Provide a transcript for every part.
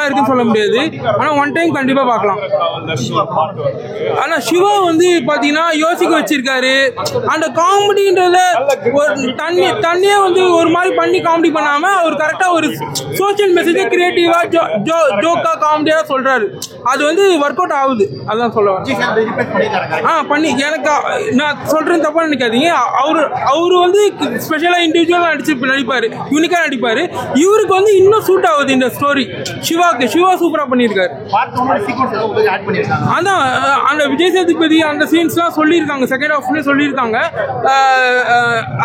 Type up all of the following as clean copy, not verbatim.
இருக்குன்னு சொல்ல முடியாது. ஆனா ஒன் டைம் கண்டிப்பா பார்க்கலாம். ஆனா சிவா வந்து பாத்தீங்கன்னா யோசிக்க வச்சிருக்காரு. அந்த காமெடின்றத தண்ணியே வந்து ஒரு மாதிரி பண்ணி காமெடி பண்ணாம அவர் கரெக்டா ஒரு சோசியல் மெசேஜ் கிரியேட்டிவா ஜோக்கா காமெடியா சொல்றாரு. அது வந்து ஒர்க் அவுட் ஆகுது. அதான் சொல்லுவேன். பண்ணி எனக்கு நான் சொல்றேன் தப்பா நினைக்காதீங்க. அவரு வந்து ஸ்பெஷலா இண்டிவிஜுவலா நடிப்பாரு, யூனிக்கா நடிப்பாரு. இவருக்கு வந்து இன்னும் சூட் ஆகுது இந்த ஸ்டோரி. சிவா சூப்பரா பண்ணிருக்காரு. அதான் அந்த விஜய் சேதுபதி அந்த சீன்ஸ்லாம் சொல்லியிருக்காங்க, செகண்ட் ஹாஃப்ல சொல்லியிருக்காங்க.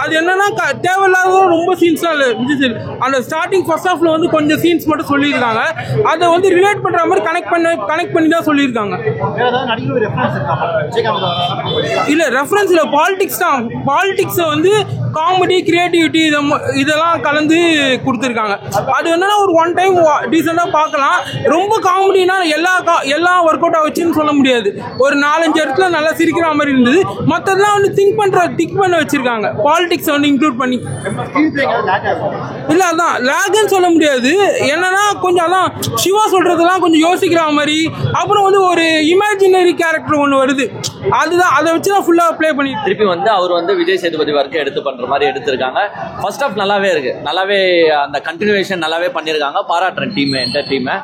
அது என்னன்னா தேவையில்லாத ரொம்ப சீன்ஸ்லாம் இல்லை. விஜய் அந்த ஸ்டார்டிங் ஃபர்ஸ்ட் ஹாஃப்ல வந்து கொஞ்சம் சீன்ஸ் மட்டும் சொல்லியிருக்காங்க. அதை வந்து ரிலேட் பண்ற மாதிரி கனெக்ட் பண்ணி தான் சொல்லியிருக்காங்க. இல்ல ரெஃபரன்ஸ் இல்ல, பாலிடிக்ஸ் தான். பாலிடிக்ஸை வந்து காமெடி கிரியேட்டிவிட்டி இதெல்லாம் கலந்து கொடுத்துருக்காங்க. அது என்னன்னா ஒரு ஒன் டைம் டீசெண்டா பார்க்கலாம். ரொம்ப காமெடினா எல்லாம் ஒர்க் அவுட் ஆச்சுன்னு சொல்ல முடியாது. ஒரு 4-5 இடத்துல நல்லா சிரிக்கிற மாதிரி இருந்தது. மற்றதெல்லாம் வந்து திங்க் பண்ண வச்சிருக்காங்க, பாலிடிக்ஸ் வந்து இன்க்ளூட் பண்ணி. இல்ல அதான் லேக்னு சொல்ல முடியாது. என்னன்னா கொஞ்சம் அதான் சிவா சொல்றதெல்லாம் கொஞ்சம் யோசிக்கிற மாதிரி. அப்புறம் வந்து ஒரு இமேஜினரி கேரக்டர் ஒன்று வருது, அதுதான் அதை வச்சு தான் ஃபுல்லா ப்ளே பண்ணி திருப்பி வந்து அவர் வந்து விஜய் சேதுபதி ஒர்க்கை எடுத்து பண்ற மாதிரி எடுத்திருக்காங்க. ஃபர்ஸ்ட் ஆஃப் நல்லாவே இருக்கு, நல்லாவே அந்த கண்டினியூவேஷன் நல்லாவே பண்ணியிருக்காங்க. பாராட்டுறேன் என்டர் டீமை.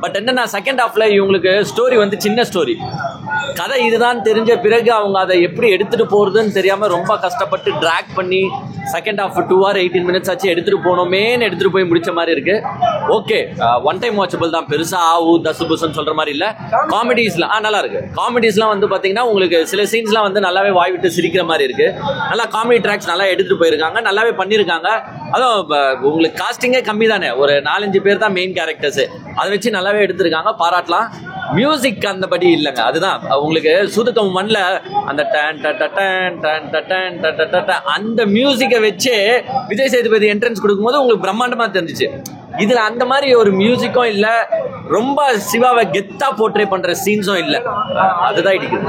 பட் என்னன்னா செகண்ட் ஹாஃப்ல இவங்களுக்கு ஸ்டோரி வந்து சின்ன ஸ்டோரி, கதை இதுதான் தெரிஞ்ச பிறகு அவங்க அதை எப்படி எடுத்துட்டு போறதுன்னு தெரியாம ரொம்ப கஷ்டப்பட்டு டிராக் பண்ணி செகண்ட் ஹாஃப் 2 hours 18 minutes ஆச்சு எடுத்துட்டு போனோமேன்னு எடுத்துட்டு போய் முடிச்ச மாதிரி இருக்கு. ஓகே, ஒன் டைம் வாட்சபிள் தான், பெருசா தசு புசுன்னு சொல்ற மாதிரி இல்ல. காமெடிஸ்லாம் நல்லா இருக்கு. காமெடிஸ்லாம் வந்து பாத்தீங்கன்னா உங்களுக்கு சில சீன்ஸ்லாம் வந்து நல்லாவே வாய் விட்டு சிரிக்கிற மாதிரி இருக்கு. நல்லா காமெடி ட்ராக்ஸ் நல்லா எடுத்துட்டு போயிருக்காங்க, நல்லாவே பண்ணிருக்காங்க. அதுவும் உங்களுக்கு காஸ்டிங்கே கம்மி தானே, ஒரு 4-5 பேர் தான் மெயின் கேரக்டர்ஸ். அதை வச்சு நல்லாவே எடுத்திருக்காங்க, பாராட்டலாம். மியூசிக் அந்தபடி இல்லைங்க, அதுதான் உங்களுக்கு சூதுக்கம் 1ல அந்த அந்த மியூசிக்கை வச்சு விஜய் சேதுபதி என்ட்ரன்ஸ் கொடுக்கும்போது உங்களுக்கு பிரம்மாண்டமா தெரிஞ்சிச்சு. இதுல அந்த மாதிரி ஒரு மியூசிக்கும் இல்ல, ரொம்ப சிவாவை கெத்தா போர்ட்ரே பண்ற சீன்ஸும் இல்ல. அதுதான் இடிக்குது.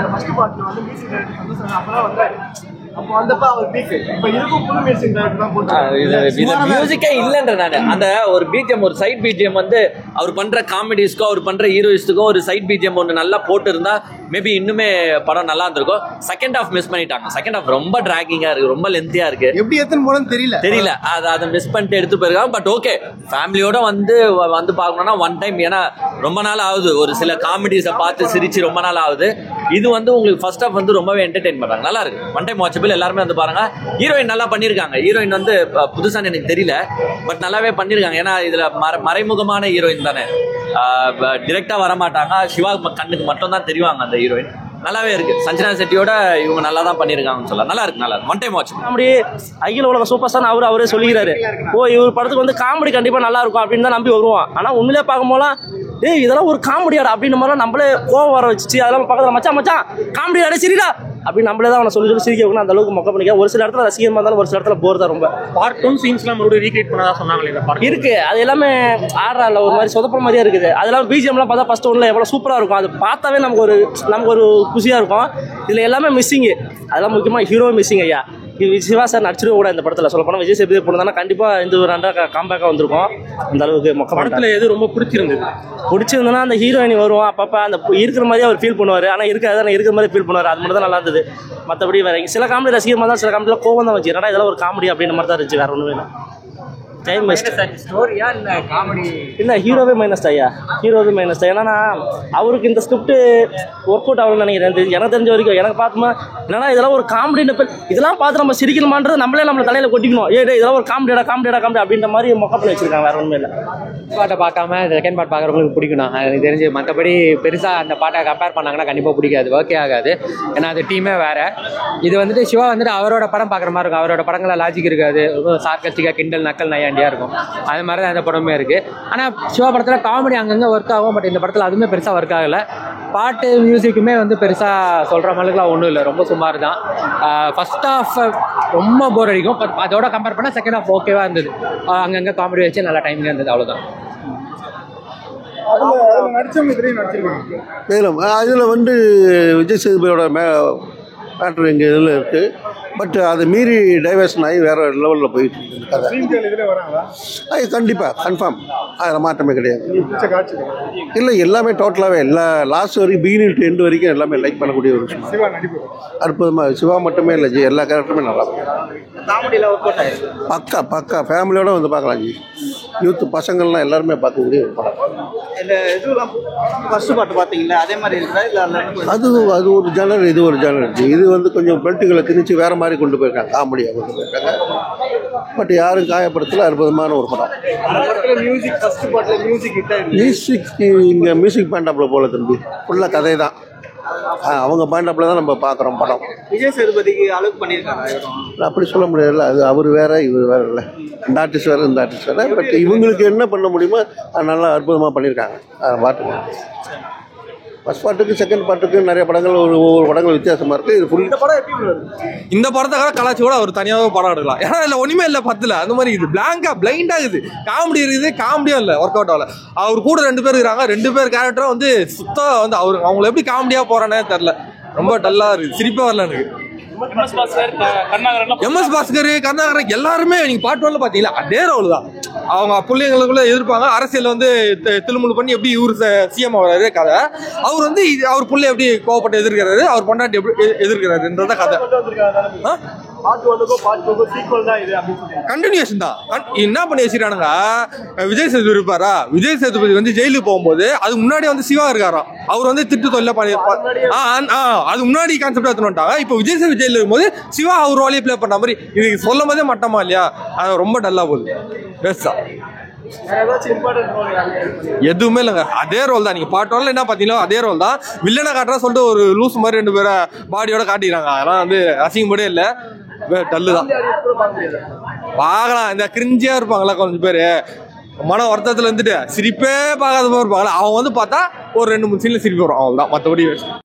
மியூசிக்கே இல்லன்ற நானு அந்த ஒரு பிஜிஎம், ஒரு சைட் பிஜிஎம் வந்து அவர் பண்ற காமெடிஸ்க்கும் அவர் பண்ற ஹீரோயிஸ்டுக்கும் ஒரு சைட் பிஜிஎம் ஒன்று நல்லா போட்டு இருந்தா மேபி இன்னுமே படம் நல்லா இருந்திருக்கும். செகண்ட் ஹாஃப் மிஸ் பண்ணிட்டாங்க. செகண்ட் ஹாஃப் ரொம்ப டிராகிங்கா இருக்கு, ரொம்ப லென்த்தியா இருக்கு. எப்படி எத்தனை போனோம்னு தெரியல. அதை மிஸ் பண்ணிட்டு எடுத்து போயிருக்காங்க. பட் ஓகே, ஃபேமிலியோட வந்து பார்க்கணும்னா ஒன் டைம். ஏன்னா ரொம்ப நாள் ஆகுது ஒரு சில காமெடிஸை பார்த்து சிரிச்சு, ரொம்ப நாள் ஆகுது. இது வந்து உங்களுக்கு ஃபர்ஸ்ட் ஹாஃப் வந்து ரொம்பவே என்டர்டெயின் பண்றாங்க, நல்லா இருக்கு. ஒன் டைம் வாட்சபிள், எல்லாருமே வந்து பாருங்க. ஹீரோயின் நல்லா பண்ணிருக்காங்க. ஹீரோயின் வந்து புதுசான்னு எனக்கு தெரியல, பட் நல்லாவே பண்ணிருக்காங்க. ஏன்னா இதுல மறைமுகமான ஹீரோயின் தானே, டிரெக்டா வர மாட்டாங்க. சிவா கண்ணுக்கு மட்டும் தான் தெரிவாங்க அந்த ஹீரோயின். நல்லாவே இருக்கு. சஞ்சனா செட்டியோட இவங்க நல்லா தான் பண்ணிருக்காங்கன்னு சொல்லலாம். நல்லா இருக்கு. One time watch. காமெடி அகில உலக சூப்பர் ஸ்டார் அவரே சொல்லிக்கிறாரு. இவர் படத்துக்கு வந்து காமெடி கண்டிப்பா நல்லா இருக்கும் அப்படின்னு தான் நம்பி வருவான். ஆனா உண்மையிலே பார்க்கும் போலாம் இதெல்லாம் ஒரு காமெடியாடா அப்படின்னு மாதிரி நம்மளே கோவம் வர வச்சு, அதெல்லாம் பக்கத்துல மச்சான் காமெடியாடா சரிடா அப்படின்னு நம்மளே தான் அவனை சொல்லி சிரிக்க வைக்கணும். அந்த அளவுக்கு மொக்க பண்ணிக்க. ஒரு சில இடத்துல ரசிகமாக இருந்தாலும் ஒரு சில இடத்துல போர் தான். ரொம்ப பார்ட் 1 சீன்ஸ்லாம் மறுபடியும் ரீக்ரியேட் பண்ணதா சொன்னாங்களே, இருக்கு. அது எல்லாமே ஆடுறால ஒரு மாதிரி சொதப்ப மாதிரியே இருக்குது. அதெல்லாம் பிஜிஎம்லாம் பார்த்தா ஃபர்ஸ்ட் 1ல எவ்வளோ சூப்பராக இருக்கும். அது பார்த்தாவே நமக்கு ஒரு குஷியாக இருக்கும். இதில் எல்லாமே மிஸ்ஸிங்கு. அதெல்லாம் முக்கியமாக ஹீரோ மிஸ்ஸிங். ஐயா சிவா சார் நடிச்சிருக்க கூட இந்த படத்தில் சொல்ல போனால் விஜய் சேதுபதி போனதானா கண்டிப்பாக இந்த ஒரு 2 காம்பேக்காக வந்திருக்கும். அந்த அளவுக்கு மொக்க. படத்தில் எது ரொம்ப பிடிச்சிருந்ததுன்னா அந்த ஹீரோயினி வருவோம் அப்பப்போ அந்த இருக்கிற மாதிரியே அவர் ஃபீல் பண்ணுவார். ஆனால் இருக்கிற மாதிரி ஃபீல் பண்ணுவார். அது மட்டும் தான் நல்லா இருந்தது. மற்றபடி வேற சில காமெடி ரசிகமாக தான், சில காமெடியில் கோவம் தான் வச்சு, ஏன்னா இதெல்லாம் ஒரு காமெடி அப்படின்ற மாதிரி தான் இருந்துச்சு. வேற ஒன்றுமே இல்லை. Time waste. ஸ்டோரியா இல்ல காமெடி? இல்லை, ஹீரோவே மைனஸ் தான். ஹீரோவே மைனஸ் தான். ஏன்னா அவருக்கு இந்த ஸ்கிரிப்ட் ஒர்க் அவுட் ஆகணும்னு நினைக்கிறேன். எனக்கு தெரிஞ்ச வரைக்கும் எனக்கு பார்த்தோமா என்னன்னா இதெல்லாம் ஒரு காமெடின்னு இதெல்லாம் பார்த்து நம்ம சிரிக்கணுமான்றது நம்மளே தலையில கொட்டிக்கணும். இதெல்லாம் ஒரு காமெடியா அப்படின்ற மாதிரி மொக்க பண்ணி வச்சிருக்காங்க. வேற ஒன்றுமே இல்லை. பாட்டை பார்க்காம செகண்ட் பார்ட் பார்க்குறவங்களுக்கு பிடிக்கணும் எனக்கு தெரிஞ்சு. மற்றபடி பெருசாக அந்த பாட்டை கம்பேர் பண்ணாங்கன்னா கண்டிப்பாக பிடிக்காது, ஓகே ஆகாது. ஏன்னா அது டீமே வேறு. இது வந்துட்டு சிவா வந்துட்டு அவரோட படம் பார்க்குற மாதிரி இருக்கும். அவரோட படங்களை லாஜிக் இருக்காது, சார்கஸ்டிக்காக கிண்டல் நக்கல் நையாண்டியாக இருக்கும். அது மாதிரி தான் இந்த படமே இருக்குது. ஆனால் சிவா படத்தில் காமெடி அங்கங்கே ஒர்க் ஆகும். பட் இந்த படத்தில் அதுவுமே பெருசாக ஒர்க் ஆகலை. பாட்டு மியூசிக்குமே வந்து பெருசாக சொல்கிற மாதிரிலாம் ஒன்றும் இல்லை, ரொம்ப சுமார் தான். ஃபர்ஸ்ட் ஹாஃப் ரொம்ப போர் அடிக்கும். அதோட கம்பேர் பண்ணால் செகண்ட் ஹாஃப் ஓகேவாக இருந்தது. அங்கங்கே காமெடி வச்சு நல்லா டைமிங்காக இருந்தது, அவ்வளோதான். மேலும் அதில் வந்து விஜய் சேதுபதியோட மேட்ரு எங்கள் இதில் இருக்குது. பட் அது மீறி டைவர்ஷன் ஆகி வேற லெவலில் போயிட்டு இருக்கு கதை. அது கண்டிப்பாக கன்ஃபார்ம், அதில் மாற்றமே கிடையாது. இல்லை எல்லாமே டோட்டலாகவே எல்லா லாஸ்ட் வரைக்கும் பிகினிங் டு எண்ட் வரைக்கும் எல்லாமே லைக் பண்ணக்கூடிய ஒரு விஷயம். அற்புதமாக சிவா மட்டுமே இல்லை ஜி, எல்லா கேரக்டருமே நல்லா பக்கா பக்கா ஃபேமிலியோட வந்து பார்க்கலாம் ஜி. யூத் பசங்கள்லாம் எல்லாருமே பார்க்கக்கூடிய ஒரு படம். அது அது ஒரு ஜானர், இது ஒரு ஜானர். இது வந்து கொஞ்சம் பெல்ட்டுகளை திணிச்சு வேற மாதிரி கொண்டு போயிருக்காங்க, காமெடியாக கொண்டு போயிருக்காங்க. பட் யாரும் காயப்படுத்தல, அற்புதமான ஒரு படம். மியூசிக் இங்கே மியூசிக் பேண்டாப்பில் போல தம்பி, ஃபுல்லாக கதை தான். அவங்க பாயிண்டாப்பில் தான் நம்ம பார்க்குறோம் படம். விஜய் சேதுபதிக்கு அளவுக்கு பண்ணியிருக்காங்க அப்படி சொல்ல முடியாதுல்ல, அது அவர் வேற இவர் வேற இல்லை. இந்த ஆர்டிஸ்ட் வேறு இந்த ஆர்டிஸ்ட் வேறு. பட் இவங்களுக்கு என்ன பண்ண முடியுமோ அது நல்லா அற்புதமாக பண்ணியிருக்காங்க. பாட்டு ஃபர்ஸ்ட் பாட்டுக்கு செகண்ட் பாட்டுக்கு நிறைய படங்கள் ஒவ்வொரு படங்கள் வித்தியாசமாக இருக்குது. இது ஃபுல் இந்த படத்தை கலாச்சி கூட அவர் தனியாகவே படம் எடுக்கலாம். ஏன்னா இல்லை ஒன்றுமே இல்லை பத்தில் அந்த மாதிரி இது பிளாங்காக பிளைண்டாக இருக்குது. காமெடி இருக்குது, காமெடியும் இல்லை, ஒர்க் அவுட் ஆகல. அவர் கூட 2 பேர் இருக்கிறாங்க, 2 பேர் கேரக்டரும் வந்து சுத்தம் வந்து அவங்களை எப்படி காமெடியாக போகிறானே தெரில. ரொம்ப டல்லாக இருக்குது, சிரிப்பாக வரல எனக்கு. எம்எஸ் பாஸ்கர், கருணாகரன் எல்லாருமே நீங்க பார்ட் 1ல பாத்தீங்களா அதே ரோல் தான். அவங்க பிள்ளைங்களுக்குள்ள எதிர்ப்பாங்க, அரசியல் வந்து திருமுழு பண்ணி எப்படி இவரு சிஎம் ஆகிறாரு கதை. அவர் வந்து அவர் பிள்ளை எப்படி கோவப்பட்டு எதிர்க்கிறாரு, அவர் பொண்டாட்டி எப்படி எதிர்க்கிறாருன்றத கதை. கண்டினியூஷன் தான். என்ன பண்ணி வச்சிருக்கானுங்க, விஜய் சேதுபதி இருப்பாரா, விஜய் சேதுபதி வந்து ஜெயிலுக்கு போகும்போது அதுக்கு முன்னாடி வந்து சிவா இருக்காராம். அவர் வந்து திட்டு தொல்லை பண்ணி அது முன்னாடி கான்செப்ட் எடுத்துட்டாங்க. இப்போ விஜய் சேதுபதி ஜெயிலில் இருக்கும்போது சிவா அவர் ரோலையே பிளே பண்ண மாதிரி இது சொல்லும் போதே மட்டமா இல்லையா, அது ரொம்ப டல்லா போகுது. பெஸ்டா எதுவுமே இல்லைங்க, அதே ரோல் தான். நீங்க பார்ட் 1ல என்ன பாத்தீங்களோ அதே ரோல் தான். வில்லனை காட்டுறா சொல்லிட்டு ஒரு லூஸ் மாதிரி 2 பேரை பாடியோட காட்டிக்கிறாங்க. அதெல்லாம் வந்து அசிங்கப்படே இல்லை, டல்லு தான். பார்க்கலாம், இந்த கிரிஞ்சியா இருப்பாங்களா கொஞ்சம் பேரு, மன வருத்தத்துல இருந்துட்டு சிரிப்பே பார்க்காத மாதிரி இருப்பாங்களா, அவங்க வந்து பார்த்தா ஒரு 2-3 சீன்ல சிரிப்பு வரும், அவ்வளவுதான். மற்றபடி